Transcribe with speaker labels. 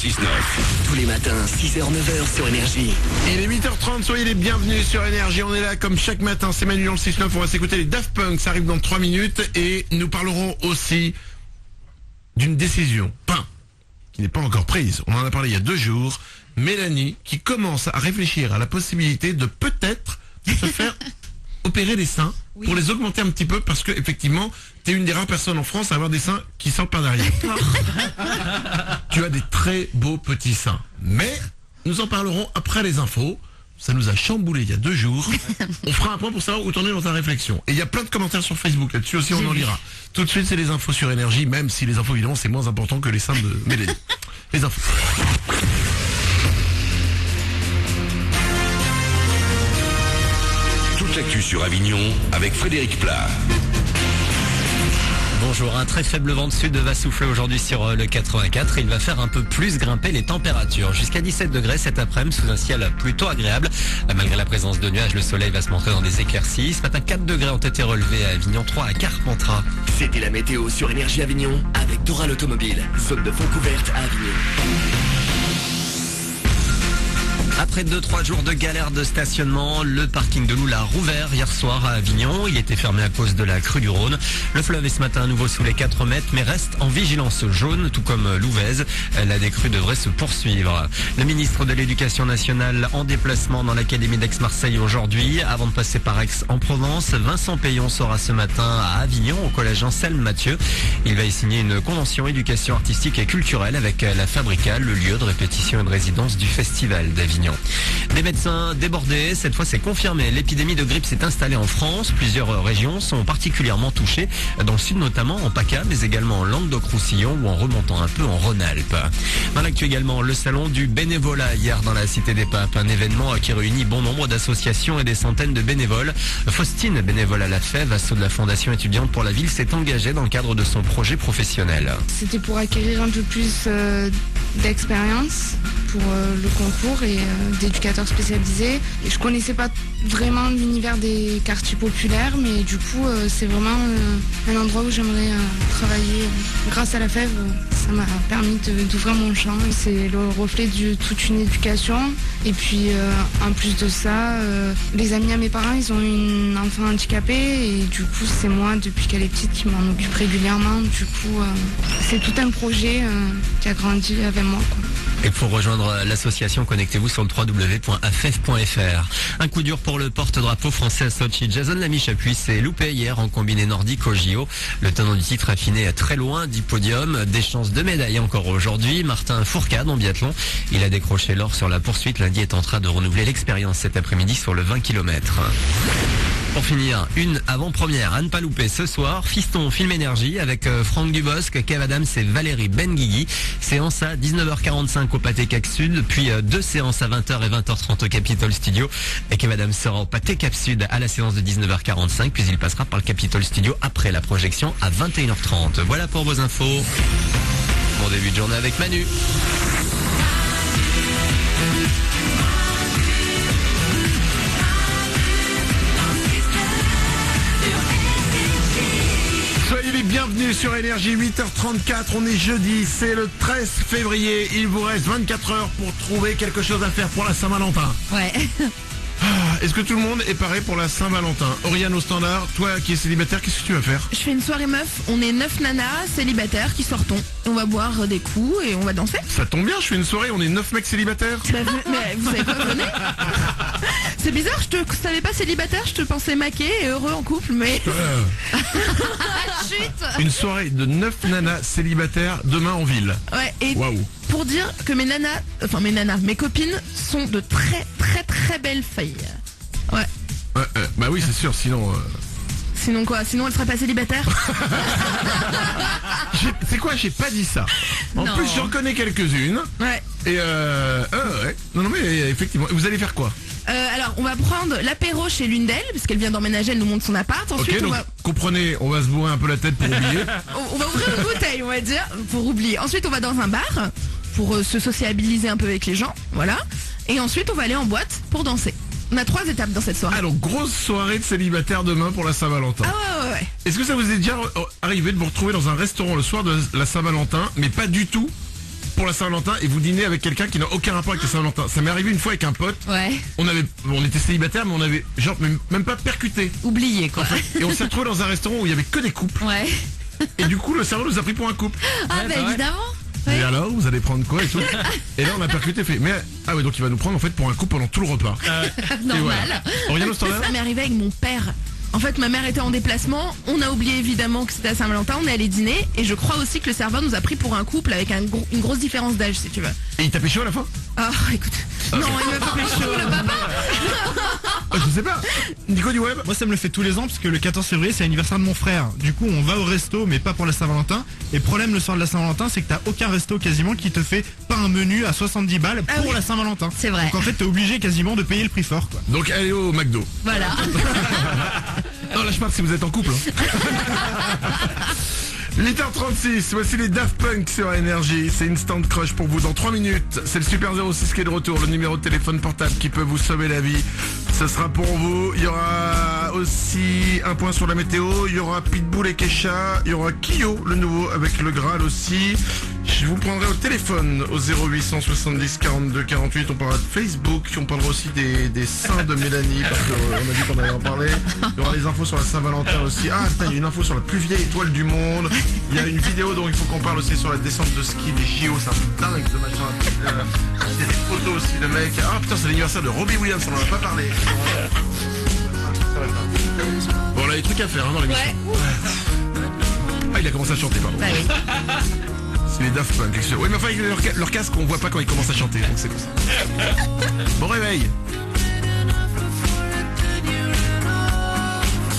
Speaker 1: 6-9. Tous les matins, 6h-9h sur Énergie.
Speaker 2: Il est 8h30, soyez les bienvenus sur Énergie. On est là comme chaque matin, c'est Manu dans le 6-9. On va s'écouter les Daft Punk, ça arrive dans 3 minutes. Et nous parlerons aussi d'une décision, qui n'est pas encore prise. On en a parlé il y a 2 jours. Mélanie, qui commence à réfléchir à la possibilité de peut-être se faire opérer les seins pour les augmenter un petit peu, parce que effectivement, t'es une des rares personnes en France à avoir des seins qui sortent par derrière. Tu as des très beaux petits seins. Mais nous en parlerons après les infos. Ça nous a chamboulé il y a 2 jours. On fera un point pour savoir où t'en es dans ta réflexion. Et il y a plein de commentaires sur Facebook là-dessus aussi, on en lira. Tout de suite, c'est les infos sur Énergie, même si les infos, évidemment, c'est moins important que les seins de Mélanie. Les infos.
Speaker 1: Toute l'actu sur Avignon avec Frédéric Plat.
Speaker 3: Bonjour, un très faible vent de sud va souffler aujourd'hui sur le 84. Il va faire un peu plus grimper les températures. Jusqu'à 17 degrés cet après-midi sous un ciel plutôt agréable. Malgré la présence de nuages, le soleil va se montrer dans des éclaircies. Ce matin, 4 degrés ont été relevés à Avignon, 3 à Carpentras.
Speaker 1: C'était la météo sur Énergie Avignon avec Dora l'automobile. Zone de fond couverte à Avignon.
Speaker 3: Après 2-3 jours de galère de stationnement, le parking de Loul a rouvert hier soir à Avignon. Il était fermé à cause de la crue du Rhône. Le fleuve est ce matin à nouveau sous les 4 mètres, mais reste en vigilance jaune, tout comme l'Ouvèze. La décrue devrait se poursuivre. Le ministre de l'Éducation nationale en déplacement dans l'Académie d'Aix-Marseille aujourd'hui. Avant de passer par Aix en Provence, Vincent Payon sera ce matin à Avignon, au collège Anselme Mathieu. Il va y signer une convention éducation artistique et culturelle avec la Fabricale, le lieu de répétition et de résidence du Festival d'Avignon. Des médecins débordés, cette fois c'est confirmé. L'épidémie de grippe s'est installée en France. Plusieurs régions sont particulièrement touchées. Dans le sud notamment, en PACA, mais également en Languedoc-Roussillon ou en remontant un peu en Rhône-Alpes. Dans l'actu également, le salon du bénévolat hier dans la Cité des Papes. Un événement qui réunit bon nombre d'associations et des centaines de bénévoles. Faustine, bénévole à la Fève, asso de la Fondation étudiante pour la ville, s'est engagée dans le cadre de son projet professionnel.
Speaker 4: C'était pour acquérir un peu plus d'expérience pour le concours et d'éducateurs spécialisés. Et je connaissais pas vraiment l'univers des quartiers populaires, mais du coup c'est vraiment un endroit où j'aimerais travailler. Grâce à la Fève, ça m'a permis d'ouvrir mon champ. C'est le reflet de toute une éducation. Et puis en plus de ça, les amis à mes parents, ils ont une enfant handicapée et du coup c'est moi depuis qu'elle est petite qui m'en occupe régulièrement. Du coup c'est tout un projet qui a grandi avec moi, quoi.
Speaker 3: Et pour rejoindre l'association, connectez-vous sur le www.affef.fr. Un coup dur pour le porte-drapeau français à Sochi. Jason Lamy-Chapuis s'est loupé hier en combiné nordique au JO. Le tenant du titre a fini très loin du podium. Des chances de médaille encore aujourd'hui. Martin Fourcade en biathlon. Il a décroché l'or sur la poursuite. Lundi est en train de renouveler l'expérience cet après-midi sur le 20 km. Pour finir, une avant-première à ne pas louper ce soir. Fiston Film Énergie avec Franck Dubosc, Kev Adams et Valérie Benguigui. Séance à 19h45 au Pâté Cap Sud, puis 2 séances à 20h et 20h30 au Capitol Studio. Et Kev Adams sera au Pâté Cap Sud à la séance de 19h45, puis il passera par le Capitol Studio après la projection à 21h30. Voilà pour vos infos. Bon début de journée avec Manu.
Speaker 2: Soyez les bienvenus sur Énergie, 8h34, on est jeudi, c'est le 13 février, il vous reste 24 heures pour trouver quelque chose à faire pour la Saint-Valentin.
Speaker 5: Ouais.
Speaker 2: Est-ce que tout le monde est paré pour la Saint-Valentin? Oriane au standard, toi qui es célibataire, qu'est-ce que tu vas faire?
Speaker 5: Je fais une soirée meuf, on est 9 nanas célibataires qui sortons. On va boire des coups et on va danser.
Speaker 2: Ça tombe bien, je fais une soirée, on est 9 mecs célibataires.
Speaker 5: Mais vous savez quoi, venez. C'est bizarre, je te savais pas célibataire, je te pensais maqué et heureux en couple, mais... Chut.
Speaker 2: Une soirée de 9 nanas célibataires demain en ville.
Speaker 5: Ouais, et
Speaker 2: Waouh.
Speaker 5: pour dire que mes copines sont de très très très belles filles. Ouais.
Speaker 2: Bah oui, c'est sûr, sinon...
Speaker 5: Sinon quoi? Sinon elle serait pas célibataire?
Speaker 2: C'est quoi, j'ai pas dit ça. En
Speaker 5: Non.
Speaker 2: plus, j'en connais quelques-unes.
Speaker 5: Ouais.
Speaker 2: Et ouais. Non mais effectivement, vous allez faire quoi?
Speaker 5: Alors on va prendre l'apéro chez l'une d'elles, parce qu'elle vient d'emménager, elle nous montre son appart. Ensuite
Speaker 2: Ok, donc comprenez, on va se bourrer un peu la tête pour oublier.
Speaker 5: on va ouvrir une bouteille, on va dire, pour oublier. Ensuite on va dans un bar, pour se sociabiliser un peu avec les gens, voilà. Et ensuite on va aller en boîte pour danser. On a 3 étapes dans cette soirée.
Speaker 2: Alors, grosse soirée de célibataire demain pour la Saint-Valentin.
Speaker 5: Ah ouais.
Speaker 2: Est-ce que ça vous est déjà arrivé de vous retrouver dans un restaurant le soir de la Saint-Valentin, mais pas du tout pour la Saint-Valentin et vous dînez avec quelqu'un qui n'a aucun rapport avec la Saint-Valentin. Ça m'est arrivé une fois avec un pote.
Speaker 5: Ouais.
Speaker 2: On était célibataires, mais on avait genre même pas percuté.
Speaker 5: Oublié quoi.
Speaker 2: Et on s'est retrouvé dans un restaurant où il y avait que des couples.
Speaker 5: Ouais.
Speaker 2: Et du coup, le serveur nous a pris pour un couple.
Speaker 5: Ah bah évidemment.
Speaker 2: Et alors, vous allez prendre quoi et tout. Et là, on a percuté, fait. Mais ah ouais, donc il va nous prendre en fait pour un couple pendant tout le repas.
Speaker 5: Normal.
Speaker 2: Voilà. Aurélien, au standard.
Speaker 5: Ça m'est arrivé avec mon père. En fait, ma mère était en déplacement. On a oublié évidemment que c'était à Saint-Valentin. On est allé dîner. Et je crois aussi que le serveur nous a pris pour un couple avec une grosse différence d'âge, si tu veux.
Speaker 2: Et il t'a pécho à la fin?
Speaker 5: Ah, écoute. Non, il m'a pas pécho, le papa.
Speaker 2: Je sais pas. Nico du web.
Speaker 6: Moi ça me le fait tous les ans parce que le 14 février c'est l'anniversaire de mon frère. Du coup on va au resto mais pas pour la Saint-Valentin. Et problème le soir de la Saint-Valentin c'est que t'as aucun resto quasiment qui te fait pas un menu à 70 balles pour la Saint-Valentin.
Speaker 5: C'est vrai.
Speaker 6: Donc en fait t'es obligé quasiment de payer le prix fort quoi.
Speaker 2: Donc allez au McDo.
Speaker 5: Voilà.
Speaker 2: Non, lâche pas si vous êtes en couple. 8h36, voici les Daft Punk sur Énergie. C'est Instant Crush pour vous dans 3 minutes. C'est le Super 06 qui est de retour, le numéro de téléphone portable qui peut vous sauver la vie. Ce sera pour vous. Il y aura aussi un point sur la météo. Il y aura Pitbull et Kesha. Il y aura Kyo, le nouveau, avec le Graal aussi. Je vous prendrai au téléphone au 0870 42 48. On parlera de Facebook. On parlera aussi des seins de Mélanie parce qu'on a dit qu'on allait en parler. Il y aura les infos sur la Saint-Valentin aussi. Ah putain, il y a une info sur la plus vieille étoile du monde. Il y a une vidéo dont il faut qu'on parle aussi sur la descente de ski des JO. C'est un truc dingue ce machin. Il y a des photos aussi de mecs. Ah putain, c'est l'anniversaire de Robbie Williams. On en a pas parlé. Bon, on a des trucs à faire dans l'émission. Ah, il a commencé à chanter, pardon.
Speaker 5: Bah oui.
Speaker 2: C'est les Daft Punk. Oui, mais enfin, avec leur casque, on voit pas quand ils commencent à chanter. Donc c'est comme ça. Bon réveil.